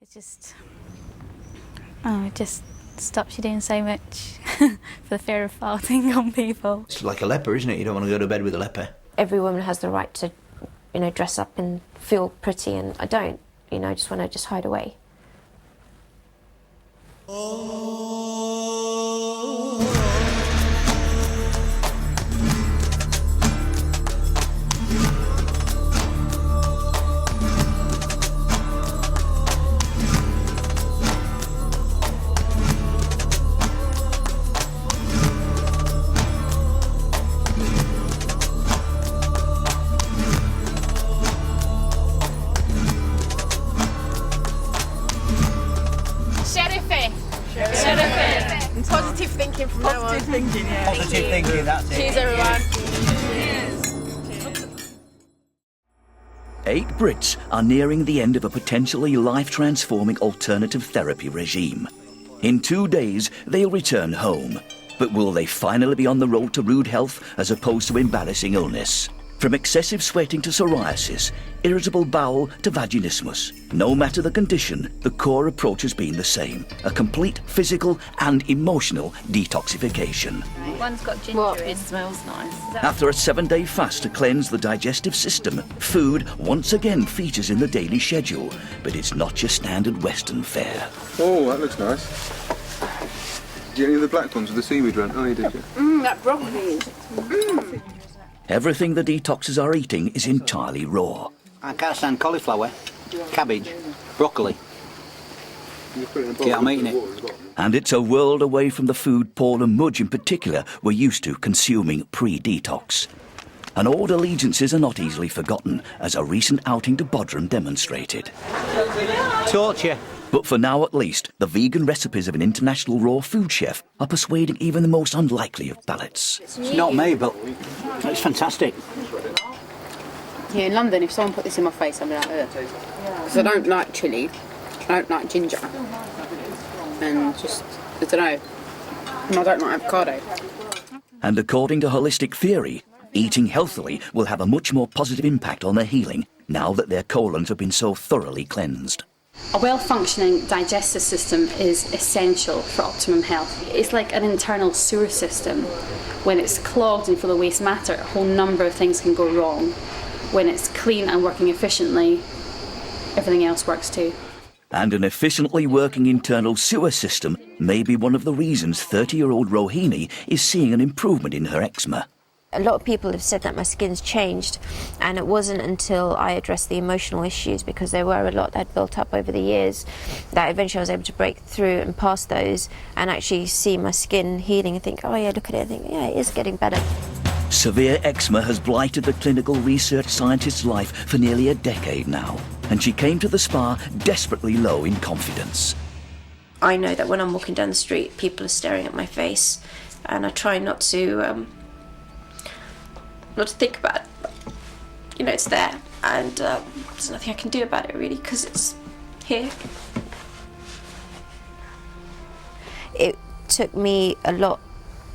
It just stops you doing so much for the fear of farting on people. It's like a leper, isn't it? You don't want to go to bed with a leper. Every woman has the right to, dress up and feel pretty, and I don't. I just want to just hide away. Positive thinking from now on. Positive thinking, yeah. Positive thinking, that's it. Cheers, everyone. Cheers. 8 Brits are nearing the end of a potentially life-transforming alternative therapy regime. In 2 days, they'll return home. But will they finally be on the road to rude health as opposed to embarrassing illness? From excessive sweating to psoriasis, irritable bowel to vaginismus. No matter the condition, the core approach has been the same. A complete physical and emotional detoxification. One's got ginger in. It smells nice. After a 7-day fast to cleanse the digestive system, food once again features in the daily schedule. But it's not your standard Western fare. Oh, that looks nice. Did you get any of the black ones with the seaweed run? Oh, you did, yeah. That broccoli. Everything the detoxers are eating is entirely raw. I can't stand cauliflower, cabbage, broccoli. Yeah, I'm eating it. And it's a world away from the food Paul and Mudge in particular were used to consuming pre-detox. And old allegiances are not easily forgotten, as a recent outing to Bodrum demonstrated. Torture. But for now at least, the vegan recipes of an international raw food chef are persuading even the most unlikely of palates. It's not me, but it's fantastic. Here in London, if someone put this in my face, I'd be like, ugh. Because I don't like chilli, I don't like ginger, and just, I don't know, and I don't like avocado. And according to holistic theory, eating healthily will have a much more positive impact on their healing now that their colons have been so thoroughly cleansed. A well-functioning digestive system is essential for optimum health. It's like an internal sewer system. When it's clogged and full of waste matter, a whole number of things can go wrong. When it's clean and working efficiently, everything else works too. And an efficiently working internal sewer system may be one of the reasons 30-year-old Rohini is seeing an improvement in her eczema. A lot of people have said that my skin's changed, and it wasn't until I addressed the emotional issues, because there were a lot that had built up over the years, that eventually I was able to break through and past those and actually see my skin healing and think, oh yeah, look at it, and think, yeah, it is getting better. Severe eczema has blighted the clinical research scientist's life for nearly a decade now, and she came to the spa desperately low in confidence. I know that when I'm walking down the street, people are staring at my face, and I try not to think about it, but, it's there, and there's nothing I can do about it really, because it's here. It took me a lot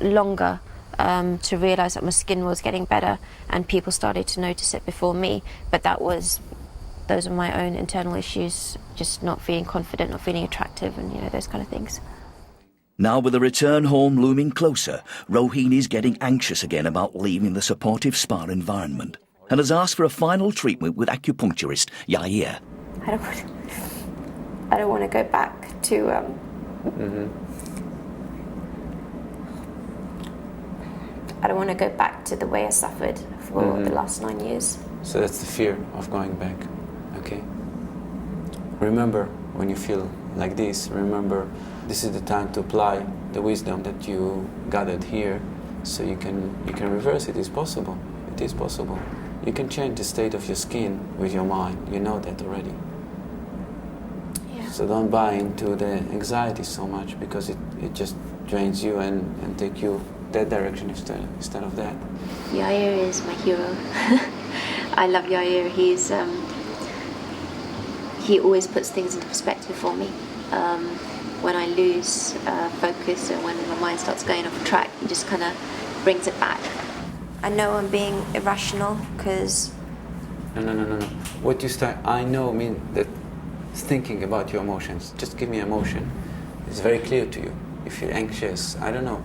longer to realise that my skin was getting better, and people started to notice it before me, but those are my own internal issues, just not feeling confident, not feeling attractive, and those kind of things. Now with the return home looming closer, Rohini's getting anxious again about leaving the supportive spa environment and has asked for a final treatment with acupuncturist Yair. I don't want to go back to I don't want to go back to the way I suffered for the last 9 years. So that's the fear of going back. Okay. Remember, when you feel like this, remember this is the time to apply the wisdom that you gathered here, so you can reverse it. It's possible. It is possible. You can change the state of your skin with your mind. You know that already. Yeah. So don't buy into the anxiety so much, because it just drains you and take you that direction instead of that. Yair is my hero. I love Yair. He always puts things into perspective for me. When I lose focus and when my mind starts going off track, he just kind of brings it back. I know I'm being irrational because... No. What you start, I know, mean that thinking about your emotions. Just give me emotion. It's very clear to you. You feel anxious, I don't know.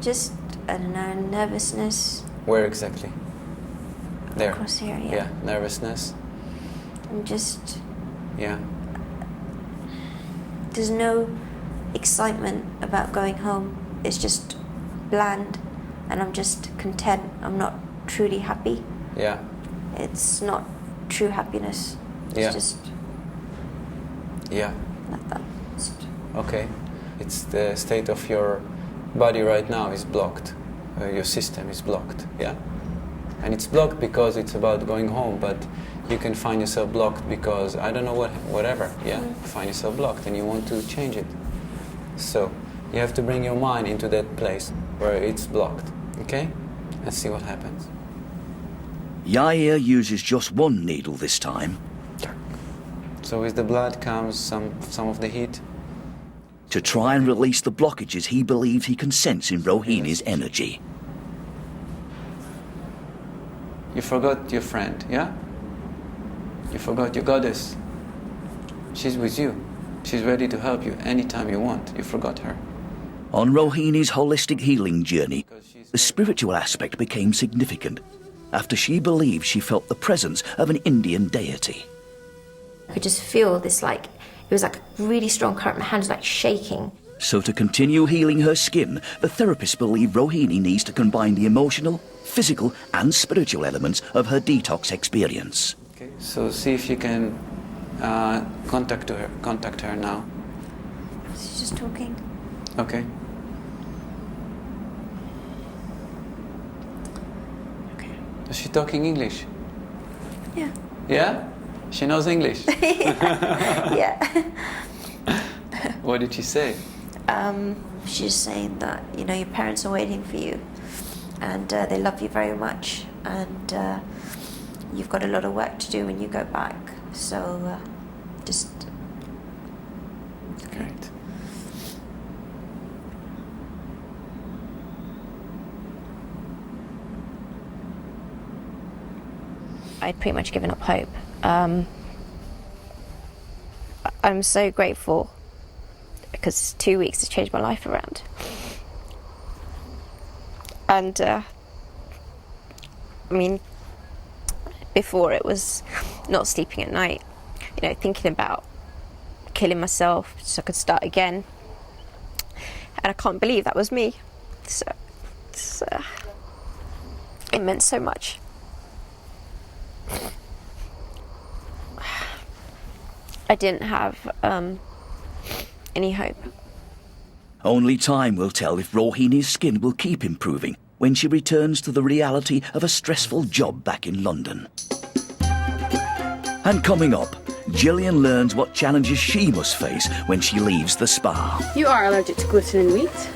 Just, I don't know, nervousness. Where exactly? There. Across here, yeah. Yeah, nervousness. And just, Yeah. there's no excitement about going home. It's just bland, and I'm just content. I'm not truly happy. Yeah. It's not true happiness. It's Yeah. just Yeah. like that. Just, Okay. It's the state of your body right now is blocked. Your system is blocked. Yeah. And it's blocked because it's about going home, but you can find yourself blocked because I don't know whatever. Yeah. Find yourself blocked and you want to change it. So you have to bring your mind into that place where it's blocked. Okay? Let's see what happens. Yair uses just one needle this time So with the blood comes some of the heat. to try and release the blockages he believes he can sense in Rohini's energy. You forgot your friend, yeah? You forgot your goddess. She's with you. She's ready to help you anytime you want. You forgot her. On Rohini's holistic healing journey, the spiritual aspect became significant after she believed she felt the presence of an Indian deity. I could just feel this, like, it was like a really strong current. My hands were like shaking. So to continue healing her skin, the therapists believe Rohini needs to combine the emotional, physical and spiritual elements of her detox experience. Okay. So see if you can contact her now. She's just talking. Okay. Is she talking English? Yeah. Yeah? She knows English? Yeah. What did she say? She's saying that, you know, your parents are waiting for you, and they love you very much, and you've got a lot of work to do when you go back. So just... Great. I'd pretty much given up hope. I'm so grateful because 2 weeks has changed my life around. And I mean, before it was not sleeping at night, you know, thinking about killing myself so I could start again. And I can't believe that was me. So it meant so much. I didn't have any hope. Only time will tell if Rohini's skin will keep improving when she returns to the reality of a stressful job back in London. And coming up, Gillian learns what challenges she must face when she leaves the spa. You are allergic to gluten and wheat.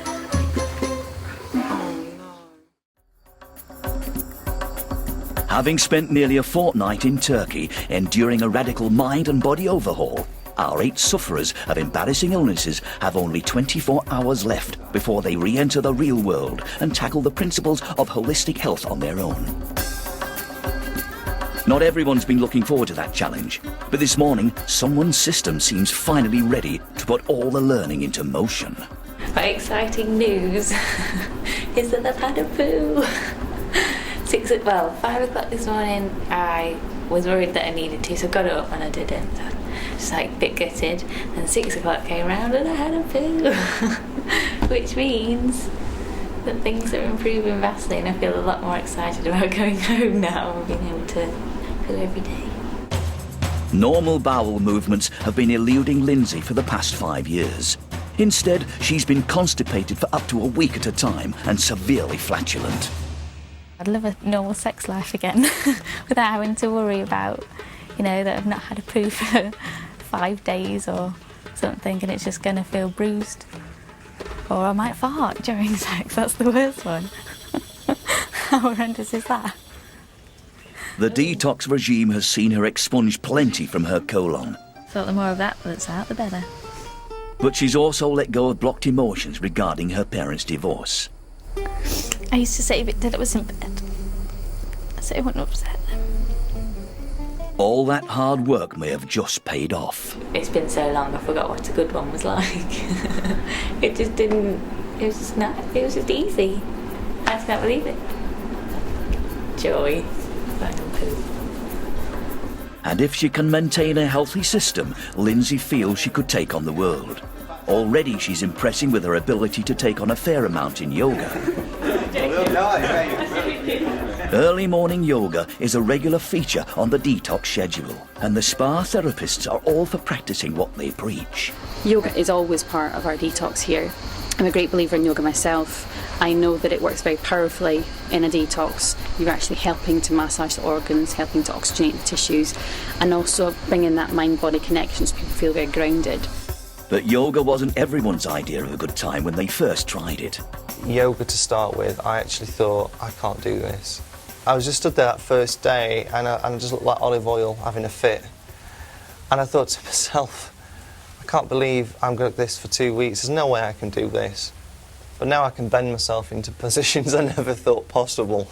Having spent nearly a fortnight in Turkey enduring a radical mind and body overhaul, our 8 sufferers of embarrassing illnesses have only 24 hours left before they re-enter the real world and tackle the principles of holistic health on their own. Not everyone's been looking forward to that challenge, but this morning, someone's system seems finally ready to put all the learning into motion. My exciting news is that I've had a poo. 5 o'clock this morning, I was worried that I needed to, so I got up and I didn't. So just like a bit gutted. And 6 o'clock came around and I had a poo, which means that things are improving vastly, and I feel a lot more excited about going home now and being able to poo every day. Normal bowel movements have been eluding Lindsay for the past 5 years. Instead, she's been constipated for up to a week at a time and severely flatulent. I'd love a normal sex life again without having to worry about, you know, that I've not had a poo for 5 days or something and it's just going to feel bruised. Or I might fart during sex, that's the worst one. How horrendous is that? The detox regime has seen her expunge plenty from her colon. Thought the more of that that's out, the better. But she's also let go of blocked emotions regarding her parents' divorce. I used to say that it was in bed. so it wouldn't upset them. All that hard work may have just paid off. It's been so long I forgot what a good one was like. It just didn't, it was just not, it was just easy. I just can't believe it. Joy. Random poo. And if she can maintain a healthy system, Lindsay feels she could take on the world. Already she's impressing with her ability to take on a fair amount in yoga. Early morning yoga is a regular feature on the Detox schedule, and the spa therapists are all for practicing what they preach. Yoga is always part of our detox here. I'm a great believer in yoga myself. I know that it works very powerfully in a detox. You're actually helping to massage the organs, helping to oxygenate the tissues, and also bringing that mind-body connection so people feel very grounded. But yoga wasn't everyone's idea of a good time when they first tried it. Yoga to start with, I actually thought, I can't do this. I was just stood there that first day and I just looked like olive oil having a fit. And I thought to myself, I can't believe I'm going to do this for 2 weeks. There's no way I can do this. But now I can bend myself into positions I never thought possible.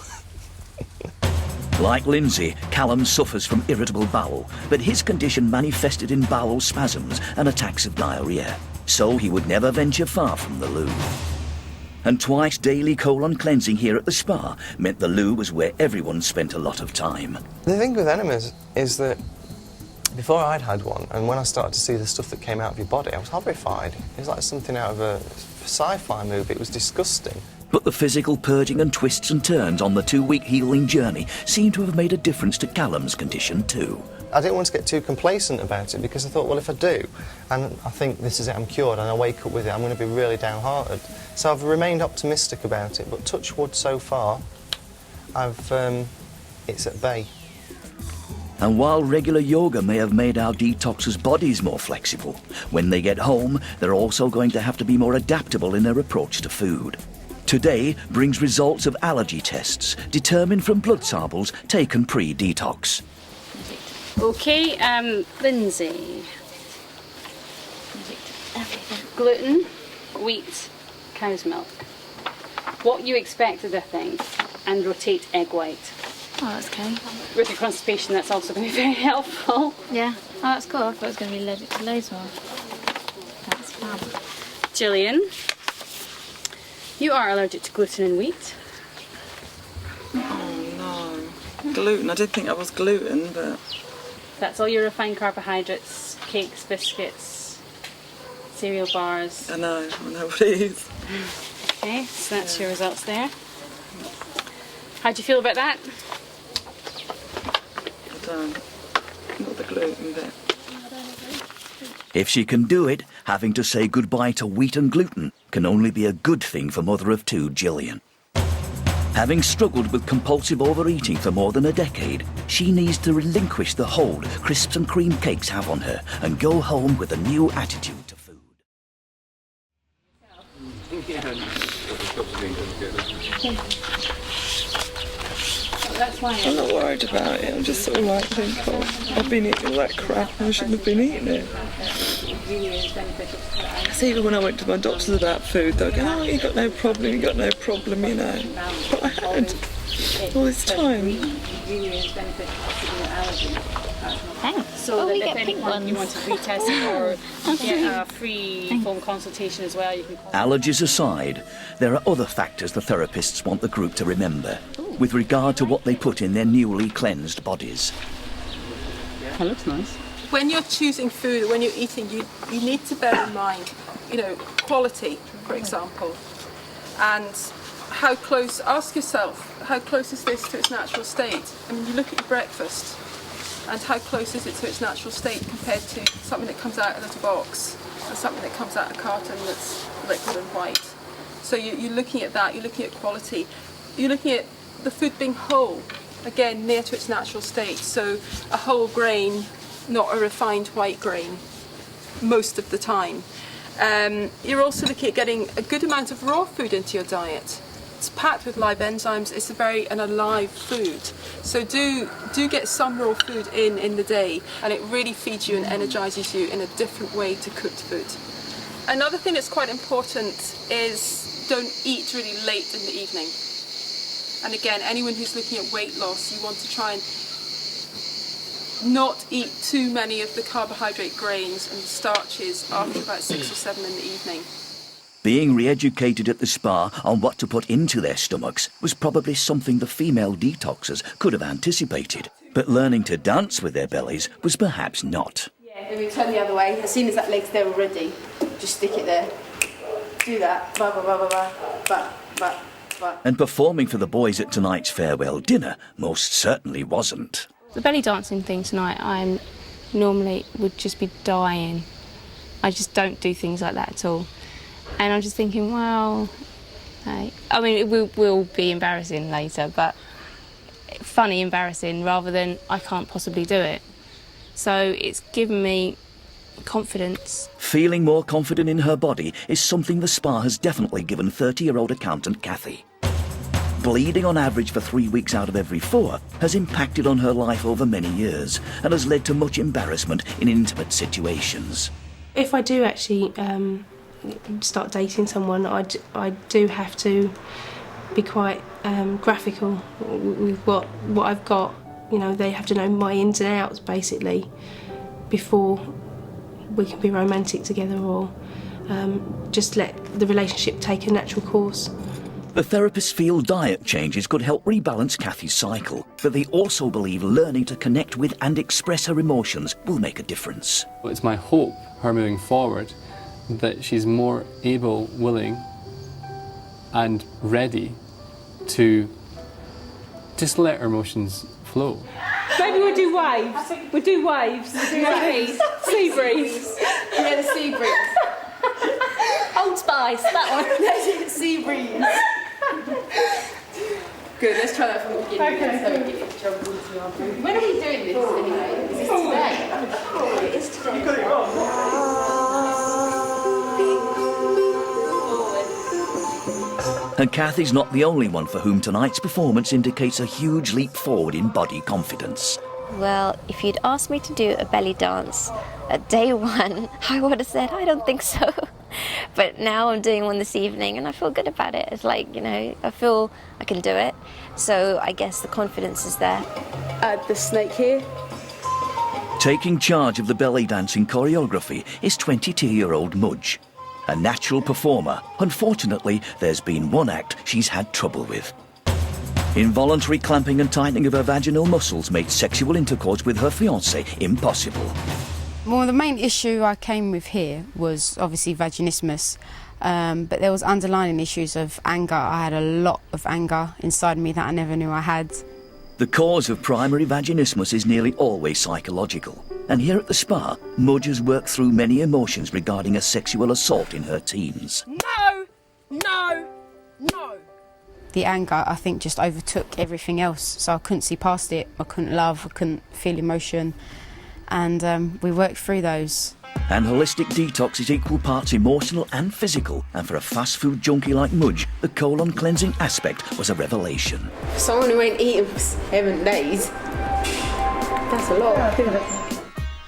Like Lindsay, Callum suffers from irritable bowel, but his condition manifested in bowel spasms and attacks of diarrhoea, so he would never venture far from the loo. And twice daily colon cleansing here at the spa meant the loo was where everyone spent a lot of time. The thing with enemas is that before I'd had one, and when I started to see the stuff that came out of your body, I was horrified. It was like something out of a sci-fi movie. It was disgusting. But the physical purging and twists and turns on the 2-week healing journey seem to have made a difference to Callum's condition too. I didn't want to get too complacent about it because I thought, well, if I do, and I think this is it, I'm cured, and I wake up with it, I'm going to be really downhearted. So I've remained optimistic about it, but touch wood so far, it's at bay. And while regular yoga may have made our detoxers' bodies more flexible, when they get home, they're also going to have to be more adaptable in their approach to food. Today brings results of allergy tests determined from blood samples taken pre-detox. Okay, Lindsay. Gluten, wheat, cow's milk. What you expected, I think, and rotate egg white. Oh, that's okay. With your constipation, that's also going to be very helpful. Yeah. Oh, that's cool. I thought it was going to be loads more. That's fab. Gillian, you are allergic to gluten and wheat. Oh no. Gluten. I did think I was gluten, but... That's all your refined carbohydrates, cakes, biscuits, cereal bars. I know what it is. Okay, so that's your results there. How do you feel about that? I don't. Not the gluten bit. If she can do it, having to say goodbye to wheat and gluten can only be a good thing for mother of two Gillian. Having struggled with compulsive overeating for more than a decade, she needs to relinquish the hold crisps and cream cakes have on her and go home with a new attitude to food. I'm not worried about it. I'm just sort of like think, oh, I've been eating all that crap and I shouldn't have been eating it. So even when I went to my doctors about food, they were going, oh, you got no problem, you know. But I had all this time. Thanks. So we that get if pink anyone you want ones. to retest or get a free phone consultation as well, you can call. Allergies aside, there are other factors the therapists want the group to remember with regard to what they put in their newly cleansed bodies. That looks nice. When you're choosing food, when you're eating, you need to bear in mind, quality, for example, and how close. Ask yourself, how close is this to its natural state? I mean, you look at your breakfast, and how close is it to its natural state compared to something that comes out of a little box and something that comes out of a carton that's liquid and white. So you're looking at that. You're looking at quality. You're looking at the food being whole, again, near to its natural state. So a whole grain, not a refined white grain, most of the time. You're also looking at getting a good amount of raw food into your diet. It's packed with live enzymes. It's an alive food. So do get some raw food in the day, and it really feeds you and energizes you in a different way to cooked food. Another thing that's quite important is don't eat really late in the evening. And again, anyone who's looking at weight loss, you want to try and not eat too many of the carbohydrate grains and starches after about 6 or 7 in the evening. Being re-educated at the spa on what to put into their stomachs was probably something the female detoxers could have anticipated, but learning to dance with their bellies was perhaps not. Yeah, then we turn the other way. As soon as that leg's there already, just stick it there. Do that. Ba ba ba ba ba ba ba ba. And performing for the boys at tonight's farewell dinner most certainly wasn't. The belly dancing thing tonight, I normally would just be dying. I just don't do things like that at all. And I'm just thinking, well, hey. I mean, it will be embarrassing later, but funny embarrassing rather than I can't possibly do it. So it's given me confidence. Feeling more confident in her body is something the spa has definitely given 30-year-old accountant Kathy. Bleeding on average for 3 weeks out of every 4 has impacted on her life over many years and has led to much embarrassment in intimate situations. If I do actually start dating someone, I do have to be quite graphical with what I've got. You know, they have to know my ins and outs basically before we can be romantic together, or just let the relationship take a natural course. The therapists feel diet changes could help rebalance Kathy's cycle, but they also believe learning to connect with and express her emotions will make a difference. It's my hope, her moving forward, that she's more able, willing and ready to just let her emotions flow. Maybe we'll do waves. We'll do waves. Sea breeze. Yeah, the sea breeze. Old Spice, that one. Sea breeze. Good, let's try that from the beginning. Okay. So we get it jump into our food. When are we doing this anyway? Is this today? Oh, it is today. You got it wrong. And Kathy's not the only one for whom tonight's performance indicates a huge leap forward in body confidence. Well, if you'd asked me to do a belly dance at day 1, I would have said, I don't think so. But now I'm doing one this evening and I feel good about it. It's like, you know, I feel I can do it. So I guess the confidence is there. Add the snake here. Taking charge of the belly dancing choreography is 22-year-old Mudge. A natural performer. Unfortunately, there's been one act she's had trouble with. Involuntary clamping and tightening of her vaginal muscles made sexual intercourse with her fiancé impossible. Well, the main issue I came with here was obviously vaginismus, but there was underlying issues of anger. I had a lot of anger inside me that I never knew I had. The cause of primary vaginismus is nearly always psychological. And here at the spa, Mudge has worked through many emotions regarding a sexual assault in her teens. No! No! No! The anger, I think, just overtook everything else, so I couldn't see past it. I couldn't love, I couldn't feel emotion, and we worked through those. And holistic detox is equal parts emotional and physical, and for a fast food junkie like Mudge, the colon cleansing aspect was a revelation. Someone who ain't eating for 7 days, that's a lot.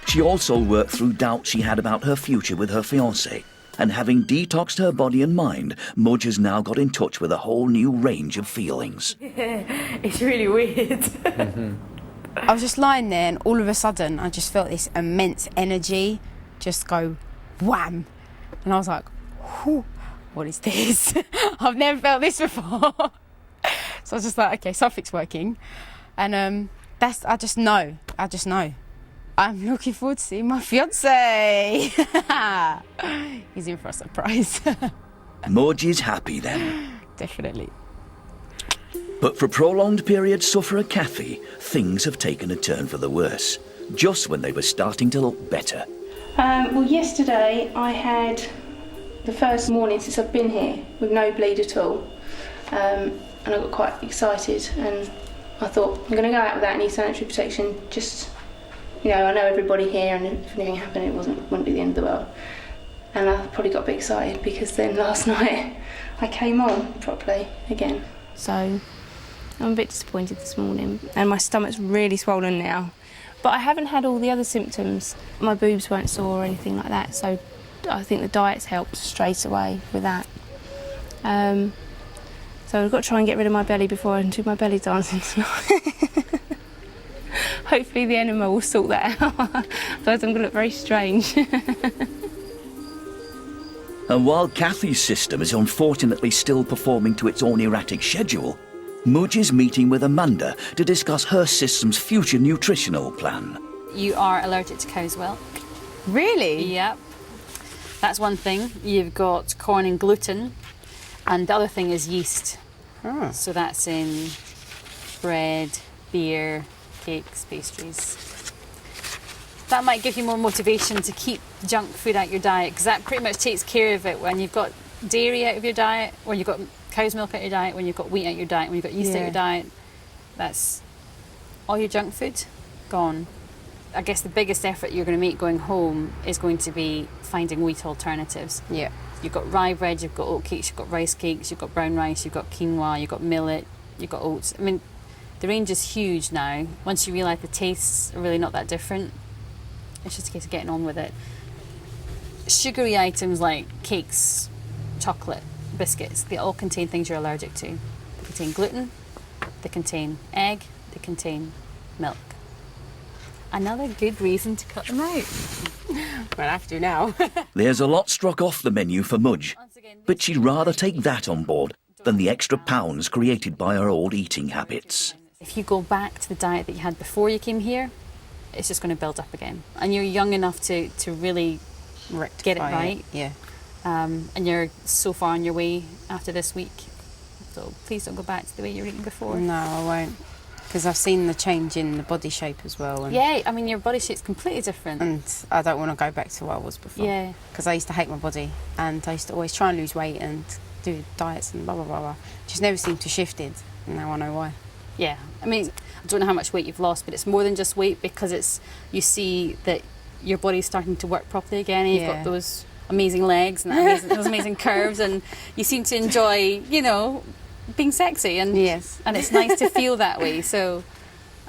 She also worked through doubts she had about her future with her fiancé. And having detoxed her body and mind, Mudge has now got in touch with a whole new range of feelings. It's really weird. I was just lying there and all of a sudden I just felt this immense energy just go wham. And I was like, whew, what is this? I've never felt this before. So I was just like, okay, something's working. And I just know. I'm looking forward to seeing my fiancé. He's in for a surprise. Mudge is happy then. Definitely. But for prolonged period sufferer Kathy, things have taken a turn for the worse, just when they were starting to look better. Well, yesterday I had the first morning since I've been here with no bleed at all, and I got quite excited and I thought I'm going to go out without any sanitary protection, just, you know, I know everybody here and if anything happened it wouldn't be the end of the world. And I probably got a bit excited because then last night I came on properly again. So I'm a bit disappointed this morning and my stomach's really swollen now. But I haven't had all the other symptoms. My boobs weren't sore or anything like that, so I think the diet's helped straight away with that. So I've got to try and get rid of my belly before I do my belly dancing tonight. Hopefully the enema will sort that out, otherwise I'm going to look very strange. And while Kathy's system is unfortunately still performing to its own erratic schedule, Mudge is meeting with Amanda to discuss her system's future nutritional plan. You are allergic to cow's milk. Really? Yep. That's one thing. You've got corn and gluten, and the other thing is yeast. Oh. So that's in bread, beer, cakes, pastries. That might give you more motivation to keep junk food out your diet, because that pretty much takes care of it when you've got dairy out of your diet, when you've got cow's milk out of your diet, when you've got wheat out of your diet, when you've got yeast out of your diet. That's all your junk food gone. I guess the biggest effort you're going to make going home is going to be finding wheat alternatives. Yeah. You've got rye bread, you've got oat cakes, you've got rice cakes, you've got brown rice, you've got quinoa, you've got millet, you've got oats. I mean, the range is huge now. Once you realise the tastes are really not that different, it's just a case of getting on with it. Sugary items like cakes, chocolate, biscuits, they all contain things you're allergic to. They contain gluten, they contain egg, they contain milk. Another good reason to cut them out. Well, I have to now. There's a lot struck off the menu for Mudge, but she'd rather take that on board than the extra pounds created by her old eating habits. If you go back to the diet that you had before you came here, it's just going to build up again. And you're young enough to really get it right. Yeah. And you're so far on your way after this week. So please don't go back to the way you were eating before. No, I won't. Because I've seen the change in the body shape as well. And yeah, I mean, your body shape's completely different. And I don't want to go back to what I was before. Yeah. Because I used to hate my body, and I used to always try and lose weight and do diets and blah, blah, blah, blah. Just never seemed to shifted, and now I know why. Yeah, I mean, I don't know how much weight you've lost, but it's more than just weight, because you see that your body's starting to work properly again, and you've got those amazing legs and those amazing curves, and you seem to enjoy, being sexy, and and it's nice to feel that way. So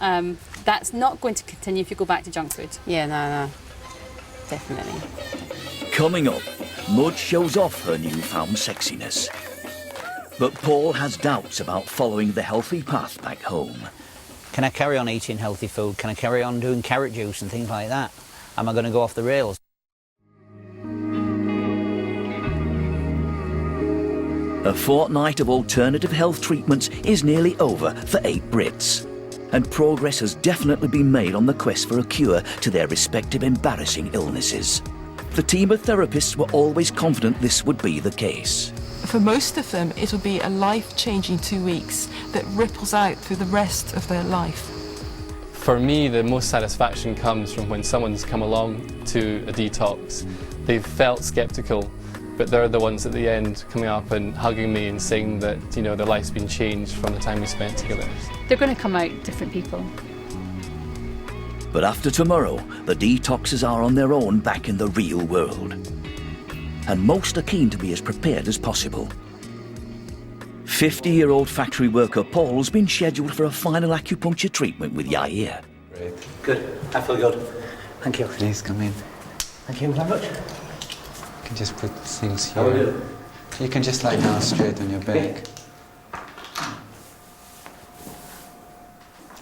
that's not going to continue if you go back to junk food. Yeah, no, definitely. Coming up, Mudge shows off her newfound sexiness. But Paul has doubts about following the healthy path back home. Can I carry on eating healthy food? Can I carry on doing carrot juice and things like that? Am I going to go off the rails? A fortnight of alternative health treatments is nearly over for 8 Brits. And progress has definitely been made on the quest for a cure to their respective embarrassing illnesses. The team of therapists were always confident this would be the case. For most of them, it'll be a life-changing 2 weeks that ripples out through the rest of their life. For me, the most satisfaction comes from when someone's come along to a detox. They've felt sceptical, but they're the ones at the end coming up and hugging me and saying that, their life's been changed from the time we spent together. They're going to come out different people. But after tomorrow, the detoxers are on their own back in the real world. And most are keen to be as prepared as possible. 50-year-old factory worker Paul's been scheduled for a final acupuncture treatment with Yair. Good. I feel good. Thank you. Please come in. Thank you very much. You can just put things How are here. you? You can just lie down straight on your back.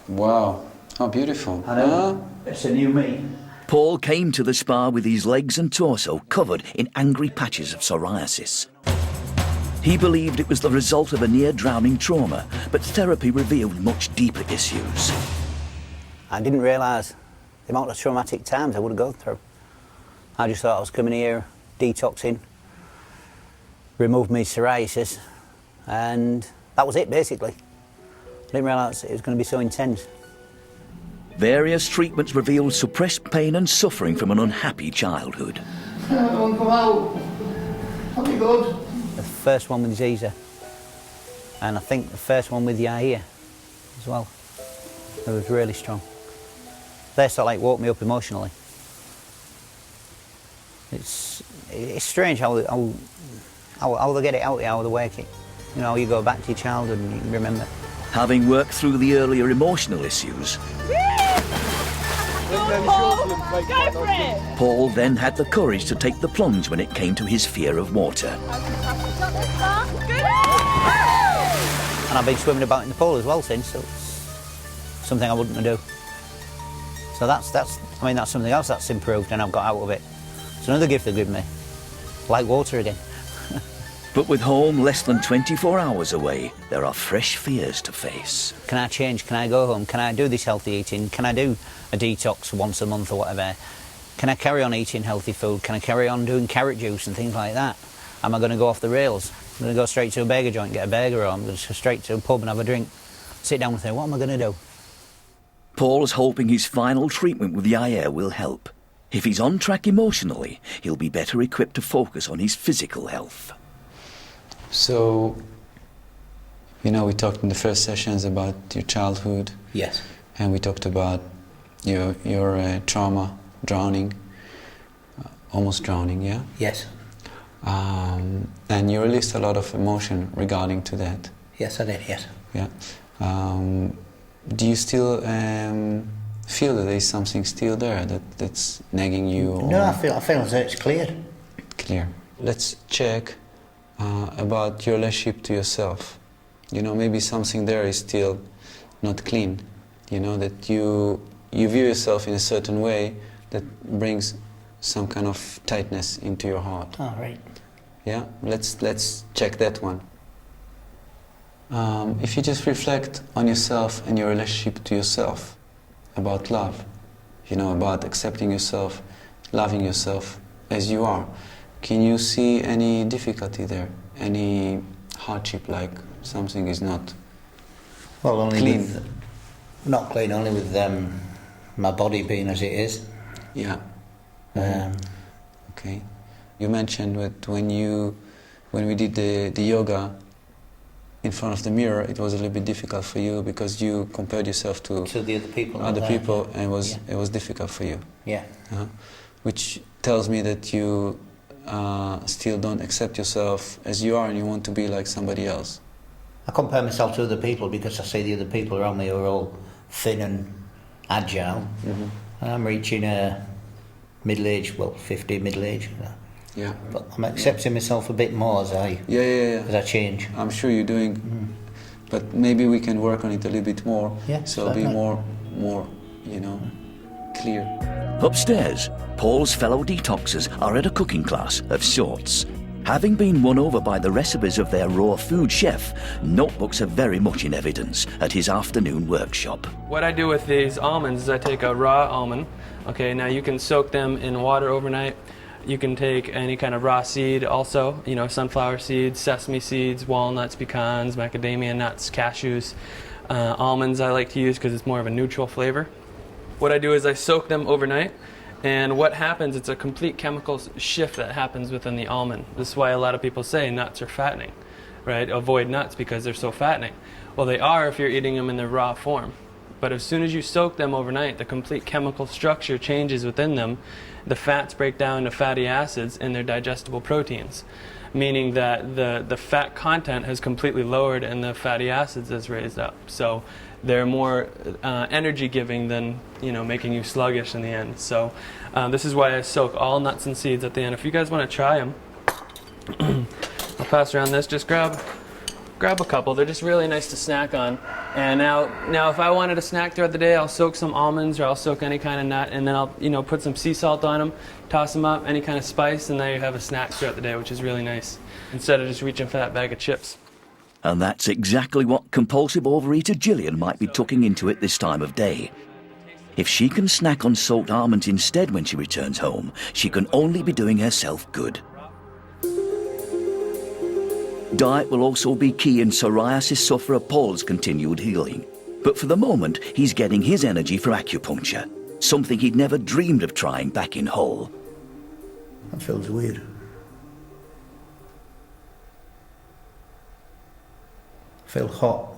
Wow. How beautiful. I know. It's a new me. Paul came to the spa with his legs and torso covered in angry patches of psoriasis. He believed it was the result of a near-drowning trauma, but therapy revealed much deeper issues. I didn't realise the amount of traumatic times I would have gone through. I just thought I was coming here, detoxing, removed my psoriasis, and that was it, basically. I didn't realise it was going to be so intense. Various treatments revealed suppressed pain and suffering from an unhappy childhood. Come out. I'll be good. The first one with Ziza, and I think the first one with Yair as well. It was really strong. They sort of like woke me up emotionally. It's strange how they get it out, how they wake it. You go back to your childhood and you remember. Having worked through the earlier emotional issues, Paul then had the courage to take the plunge when it came to his fear of water. And I've been swimming about in the pool as well since, so it's something I wouldn't do. So that's something else that's improved and I've got out of it. It's another gift they've given me, like water again. But with home less than 24 hours away, there are fresh fears to face. Can I change? Can I go home? Can I do this healthy eating? Can I do a detox once a month or whatever? Can I carry on eating healthy food? Can I carry on doing carrot juice and things like that? Am I going to go off the rails? I'm going to go straight to a burger joint, get a burger, or I'm going to go straight to a pub and have a drink, sit down and think, what am I going to do? Paul's hoping his final treatment with the IR will help. If he's on track emotionally, he'll be better equipped to focus on his physical health. So, you know, we talked in the first sessions about your childhood. Yes. And we talked about your trauma, drowning, almost drowning, yeah? Yes. And you released a lot of emotion regarding to that. Yes, I did, yes. Yeah. Do you still feel that there's something still there that's nagging you? No, I feel as though it's cleared. Clear. Let's check about your relationship to yourself. You know, maybe something there is still not clean. You know, that you view yourself in a certain way that brings some kind of tightness into your heart. Oh, right. Yeah, let's check that one. If you just reflect on yourself and your relationship to yourself, about love, you know, about accepting yourself, loving yourself as you are, can you see any difficulty there? Any hardship, like something is not only clean? Not clean, only with my body being as it is. Yeah. Okay. You mentioned that when we did the yoga in front of the mirror, it was a little bit difficult for you because you compared yourself to the other people. And it was difficult for you. Yeah. Which tells me that you still don't accept yourself as you are and you want to be like somebody else. I compare myself to other people because I see the other people around me are all thin and agile. Mm-hmm. And I'm reaching middle-age, 50 middle-age. Yeah. But I'm accepting myself a bit more as I change. I'm sure you're doing, but maybe we can work on it a little bit more. Yeah, so be more, you know, clear. Upstairs, Paul's fellow detoxers are at a cooking class of sorts. Having been won over by the recipes of their raw food chef, notebooks are very much in evidence at his afternoon workshop. What I do with these almonds is I take a raw almond. Okay, now you can soak them in water overnight. You can take any kind of raw seed also, you know, sunflower seeds, sesame seeds, walnuts, pecans, macadamia nuts, cashews. Almonds I like to use because it's more of a neutral flavor. What I do is I soak them overnight, and what happens, it's a complete chemical shift that happens within the almond. This is why a lot of people say nuts are fattening, right? Avoid nuts because they're so fattening. Well, they are if you're eating them in their raw form. But as soon as you soak them overnight, the complete chemical structure changes within them. The fats break down to fatty acids and they're digestible proteins, meaning that the fat content has completely lowered and the fatty acids has raised up. So they're more energy giving than, you know, making you sluggish in the end. So this is why I soak all nuts and seeds at the end. If you guys want to try them, I'll pass around this. Just grab a couple. They're just really nice to snack on. And now if I wanted a snack throughout the day, I'll soak some almonds or I'll soak any kind of nut, and then I'll, you know, put some sea salt on them, toss them up, any kind of spice, and there you have a snack throughout the day, which is really nice, instead of just reaching for that bag of chips. And that's exactly what compulsive overeater Gillian might be tucking into at this time of day. If she can snack on soaked almonds instead when she returns home, she can only be doing herself good. Diet will also be key in psoriasis sufferer Paul's continued healing. But for the moment, he's getting his energy from acupuncture, something he'd never dreamed of trying back in Hull. That feels weird. I feel hot.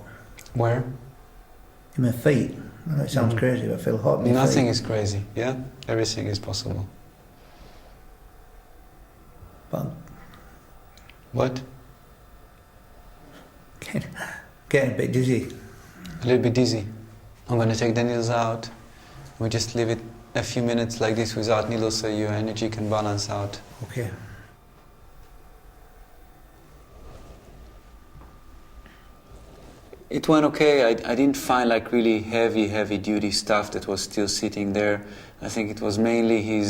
Where? In my feet. I know it sounds crazy, but I feel hot in my Nothing feet. is crazy, yeah? Everything is possible. But what? Getting a bit dizzy. A little bit dizzy. I'm going to take the needles out. We just leave it a few minutes like this without needles so your energy can balance out. Okay. It went okay. I didn't find like really heavy duty stuff that was still sitting there. I think it was mainly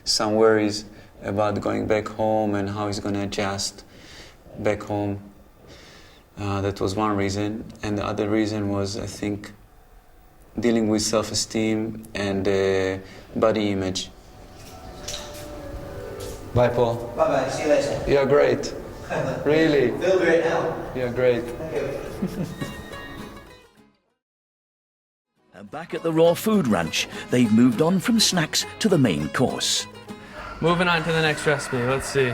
some worries about going back home and how he's going to adjust back home. That was one reason. And the other reason was, I think, dealing with self-esteem and body image. Bye, Paul. Bye-bye, see you later. You're great. Really. Feel great now. You're great. Thank you. And back at the raw food ranch, they've moved on from snacks to the main course. Moving on to the next recipe, let's see.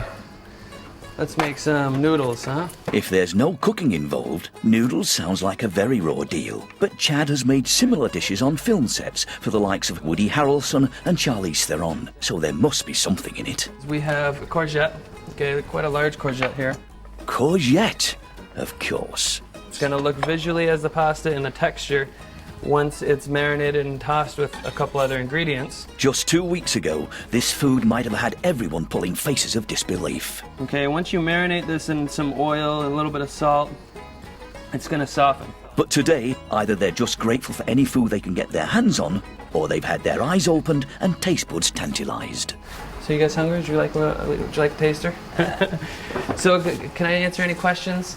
Let's make some noodles, huh? If there's no cooking involved, noodles sounds like a very raw deal. But Chad has made similar dishes on film sets for the likes of Woody Harrelson and Charlize Theron, so there must be something in it. We have courgette, okay, quite a large courgette here. Courgette, of course. It's gonna look visually as the pasta and the texture once it's marinated and tossed with a couple other ingredients. Just 2 weeks ago, this food might have had everyone pulling faces of disbelief. Okay, once you marinate this in some oil and a little bit of salt, it's gonna soften. But today, either they're just grateful for any food they can get their hands on, or they've had their eyes opened and taste buds tantalised. So you guys hungry? Would you like a taster? So can I answer any questions?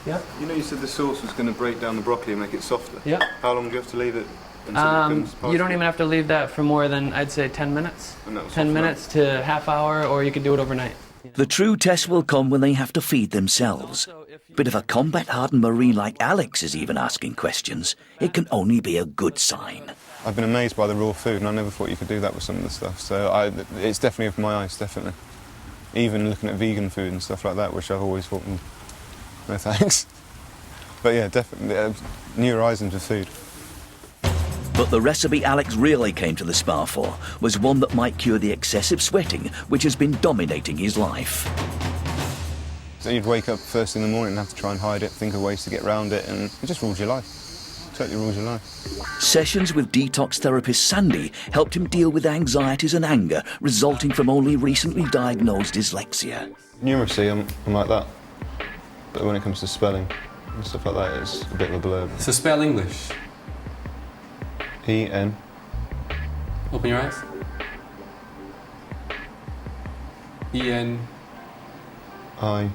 Yeah. You know, you said the sauce was going to break down the broccoli and make it softer. Yeah. How long do you have to leave it? Until it becomes you don't even have to leave that for more than, I'd say, 10 minutes. 10 minutes to half hour, or you could do it overnight. The true test will come when they have to feed themselves. But if a combat-hardened Marine like Alex is even asking questions, it can only be a good sign. I've been amazed by the raw food, and I never thought you could do that with some of the stuff. So it's definitely opened my eyes, definitely. Even looking at vegan food and stuff like that, which I've always thought, no thanks. But yeah, definitely, new horizons of food. But the recipe Alex really came to the spa for was one that might cure the excessive sweating which has been dominating his life. So you'd wake up first in the morning and have to try and hide it, think of ways to get around it, and it just rules your life. Totally rules your life. Sessions with detox therapist Sandy helped him deal with anxieties and anger resulting from only recently diagnosed dyslexia. Numeracy, I'm like that. But when it comes to spelling and stuff like that, it's a bit of a blurb. So spell English. E-N. Open your eyes. E-N. I-L-I-S-H.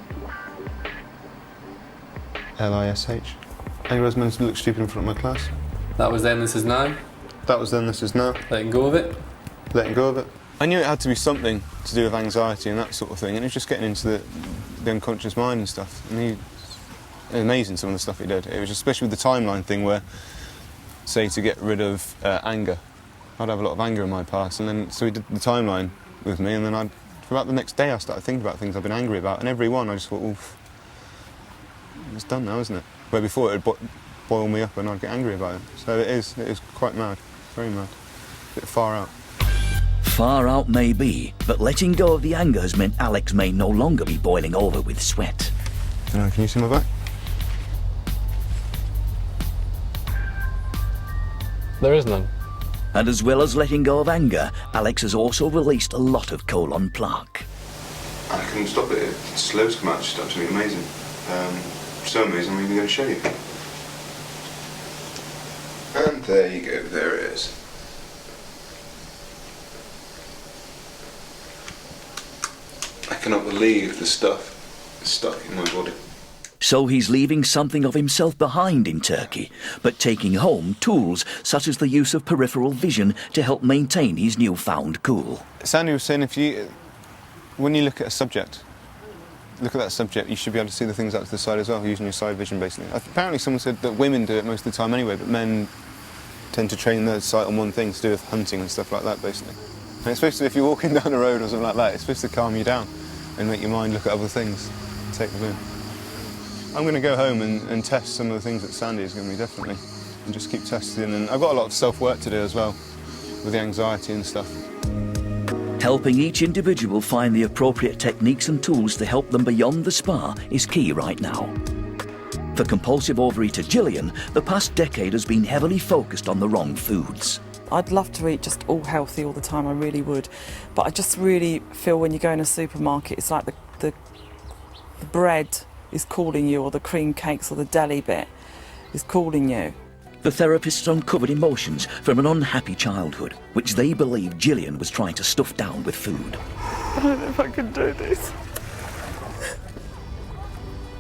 Any reason meant to look stupid in front of my class? That was then, this is now. That was then, this is now. Letting go of it. Letting go of it. I knew it had to be something to do with anxiety and that sort of thing, and it was just getting into the unconscious mind and stuff. And it was amazing, some of the stuff he did. It was especially with the timeline thing where, say, to get rid of anger. I'd have a lot of anger in my past, and then so he did the timeline with me, and then for about the next day I started thinking about things I've been angry about, and every one I just thought, oof, it's done now, isn't it? Where before it would boil me up and I'd get angry about it. So it is quite mad, very mad, a bit far out. Far out may be, but letting go of the anger has meant Alex may no longer be boiling over with sweat. Can you see my back? There is none. And as well as letting go of anger, Alex has also released a lot of colon plaque. I can stop it. It's loads come out, it's just absolutely amazing. So amazing, I'm even going to show you. And there you go, there it is. I cannot believe the stuff is stuck in my body. So he's leaving something of himself behind in Turkey, but taking home tools such as the use of peripheral vision to help maintain his newfound cool. Sandy was saying when you look at a subject, look at that subject, you should be able to see the things out to the side as well, using your side vision basically. Apparently someone said that women do it most of the time anyway, but men tend to train their sight on one thing to do with hunting and stuff like that basically. And it's supposed to, if you're walking down the road or something like that, it's supposed to calm you down and make your mind look at other things, take them in. I'm going to go home and test some of the things that Sandy is going to be, definitely, and just keep testing. And I've got a lot of self-work to do as well, with the anxiety and stuff. Helping each individual find the appropriate techniques and tools to help them beyond the spa is key right now. For compulsive overeater Gillian, the past decade has been heavily focused on the wrong foods. I'd love to eat just all healthy all the time, I really would. But I just really feel when you go in a supermarket, it's like the bread is calling you, or the cream cakes or the deli bit. is calling you. The therapists uncovered emotions from an unhappy childhood, which they believe Gillian was trying to stuff down with food. I don't know if I can do this.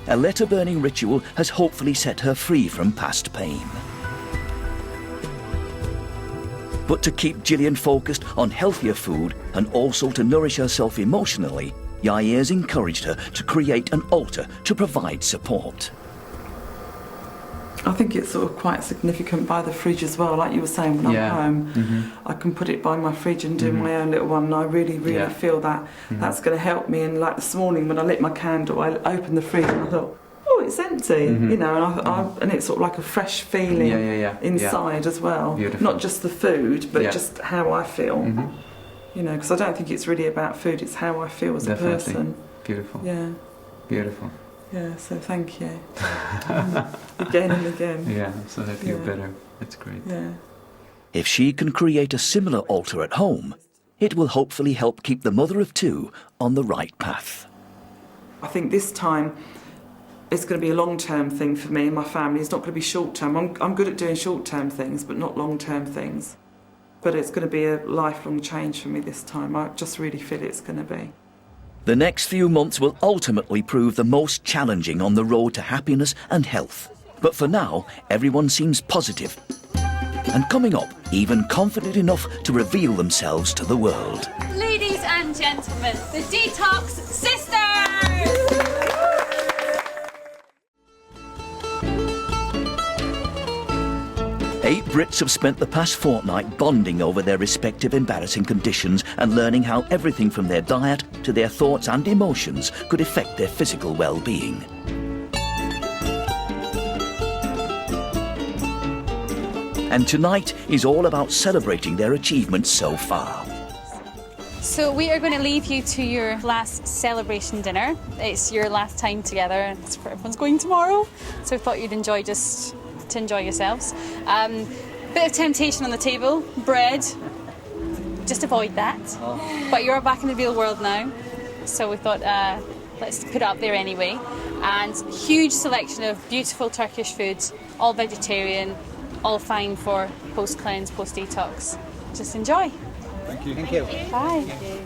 A letter-burning ritual has hopefully set her free from past pain. But to keep Gillian focused on healthier food and also to nourish herself emotionally, Yair's encouraged her to create an altar to provide support. I think it's sort of quite significant by the fridge as well, like you were saying, when I'm home, I can put it by my fridge and do my own little one, and I really feel that that's going to help me. And like this morning when I lit my candle, I opened the fridge and I thought, oh, it's empty, you know, and it's sort of like a fresh feeling inside as well. Beautiful. Not just the food, but just how I feel. You know, because I don't think it's really about food, it's how I feel as a person. Beautiful. Yeah. Beautiful. Yeah, so thank you. Again and again. Yeah, so that you're better. That's great. Yeah. If she can create a similar altar at home, it will hopefully help keep the mother of two on the right path. I think this time it's going to be a long-term thing for me and my family. It's not going to be short-term. I'm good at doing short-term things, but not long-term things. But it's going to be a lifelong change for me this time. I just really feel it's going to be. The next few months will ultimately prove the most challenging on the road to happiness and health. But for now, everyone seems positive. And coming up, even confident enough to reveal themselves to the world. Ladies and gentlemen, the Detox Sisters! 8 Brits have spent the past fortnight bonding over their respective embarrassing conditions and learning how everything from their diet to their thoughts and emotions could affect their physical well-being. And tonight is all about celebrating their achievements so far. So we are going to leave you to your last celebration dinner. It's your last time together, and it's where everyone's going tomorrow. So I thought you'd enjoy just to enjoy yourselves. Bit of temptation on the table, bread. Just avoid that. But you're back in the real world now, so we thought let's put it up there anyway. And huge selection of beautiful Turkish foods, all vegetarian, all fine for post-cleanse, post-detox. Just enjoy. Thank you. Thank you. Bye. Thank you.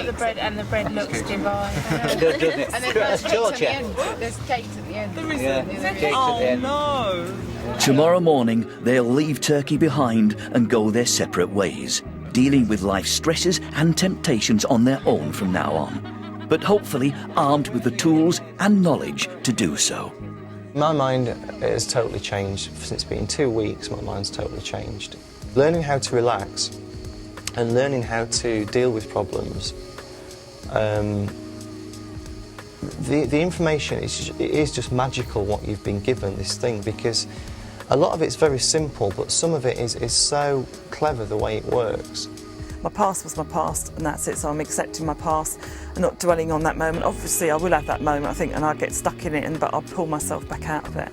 The bread looks divine. It does, doesn't it? And there's That's cakes at torture. the end. There's cakes at the end. There is. No. Tomorrow morning, they'll leave Turkey behind and go their separate ways, dealing with life's stresses and temptations on their own from now on, but hopefully armed with the tools and knowledge to do so. My mind has totally changed. Since it's been 2 weeks, my mind's totally changed. Learning how to relax and learning how to deal with problems. The information is just magical, what you've been given, this thing, because a lot of it's very simple, but some of it is so clever the way it works. My past was my past, and that's it, so I'm accepting my past and not dwelling on that moment. Obviously, I will have that moment, I think, and I'll get stuck in it, but I'll pull myself back out of it.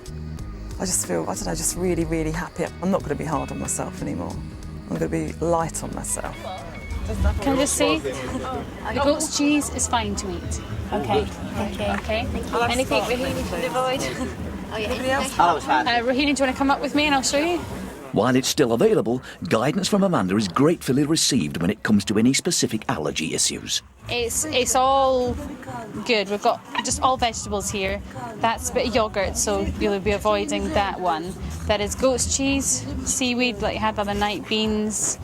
I just feel, I don't know, just really, really happy. I'm not going to be hard on myself anymore. I'm going to be light on myself. Can I just say, the goat's cheese is fine to eat. Okay. Thank you. Okay. Anything Rahini can avoid? Oh yeah. Rahini, do you want to come up with me and I'll show you? While it's still available, guidance from Amanda is gratefully received when it comes to any specific allergy issues. It's all good. We've got just all vegetables here. That's a bit of yoghurt, so you'll be avoiding that one. That is goat's cheese, seaweed like you had the other night, beans,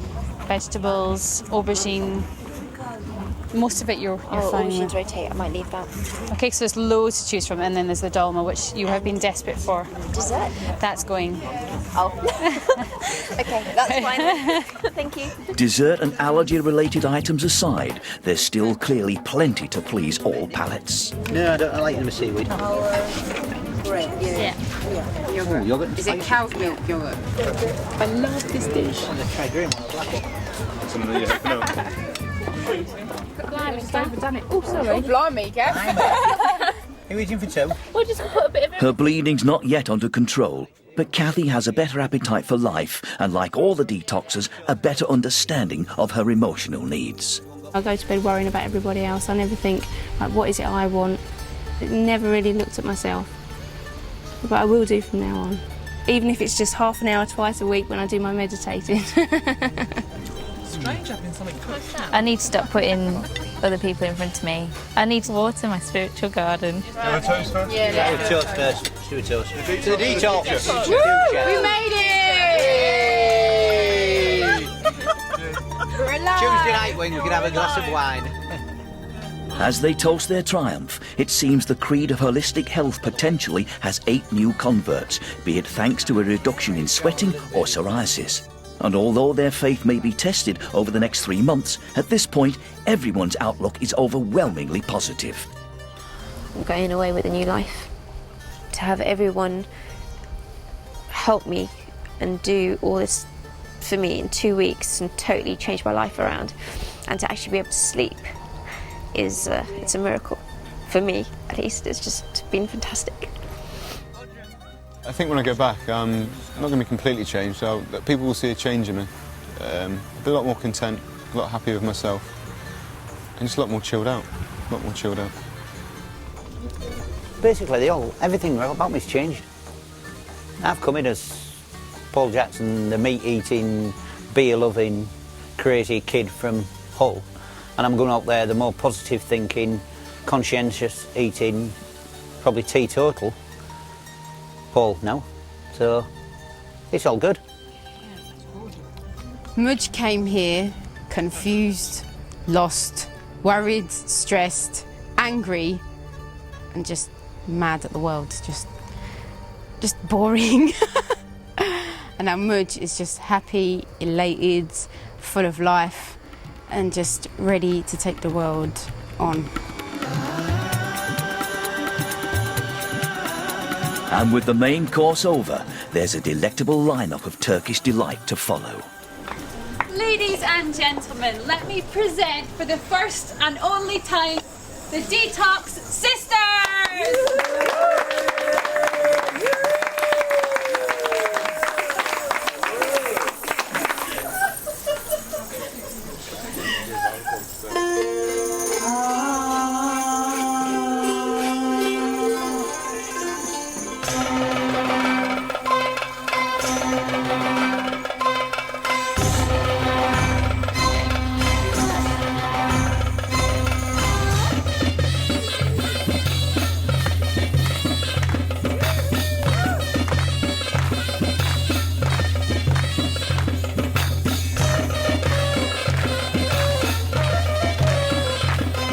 vegetables, aubergine. Most of it you're fine aubergines with. rotate, I might leave that. Okay, so there's loads to choose from, and then there's the dolma, which you have been desperate for. Dessert? That's going. Oh. Okay, that's fine. Thank you. Dessert and allergy-related items aside, there's still clearly plenty to please all palates. No, I like them with seaweed. Bread. Yeah. Oh, yoghurt. Is it cow's milk yogurt? I love this dish. Some of the no. Oh, sorry. Oh, blimey, Gav. Are you eating for two? We'll just put a bit of Her bleeding's not yet under control, but Kathy has a better appetite for life and, like all the detoxers, a better understanding of her emotional needs. I go to bed worrying about everybody else. I never think, like, what is it I want? Never really looked at myself. but I will do from now on. Even if it's just half an hour twice a week when I do my meditating. Strange having something cooked. I need to stop putting other people in front of me. I need to water my spiritual garden. Have a toast first? Yeah, toast first. Let's do a toast. To the detox. Woo! We made it! We're alive! Tuesday night when you can have a glass of wine. As they toast their triumph, it seems the creed of holistic health potentially has 8 new converts, be it thanks to a reduction in sweating or psoriasis. And although their faith may be tested over the next 3 months, at this point, everyone's outlook is overwhelmingly positive. I'm going away with a new life. To have everyone help me and do all this for me in 2 weeks and totally change my life around, and to actually be able to sleep is it's a miracle for me, at least. It's just been fantastic. I think when I go back, I'm not going to be completely changed. So people will see a change in me. I'll be a lot more content, a lot happier with myself, and just a lot more chilled out. A lot more chilled out. Basically, everything about me's changed. I've come in as Paul Jackson, the meat-eating, beer-loving, crazy kid from Hull, and I'm going out there the more positive thinking, conscientious eating, probably teetotal Paul now. So it's all good. Mudge came here confused, lost, worried, stressed, angry, and just mad at the world. Just boring. And now Mudge is just happy, elated, full of life, and just ready to take the world on. And with the main course over, there's a delectable lineup of Turkish delight to follow. Ladies and gentlemen, let me present for the first and only time the Detox Sisters!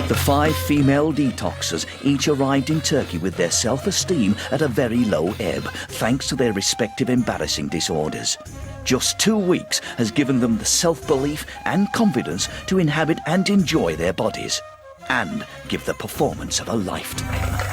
The 5 female detoxers each arrived in Turkey with their self-esteem at a very low ebb, thanks to their respective embarrassing disorders. Just 2 weeks has given them the self-belief and confidence to inhabit and enjoy their bodies, and give the performance of a lifetime.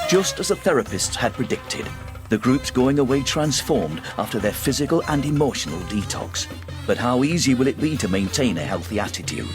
Just as the therapists had predicted, the group's going away transformed after their physical and emotional detox. But how easy will it be to maintain a healthy attitude?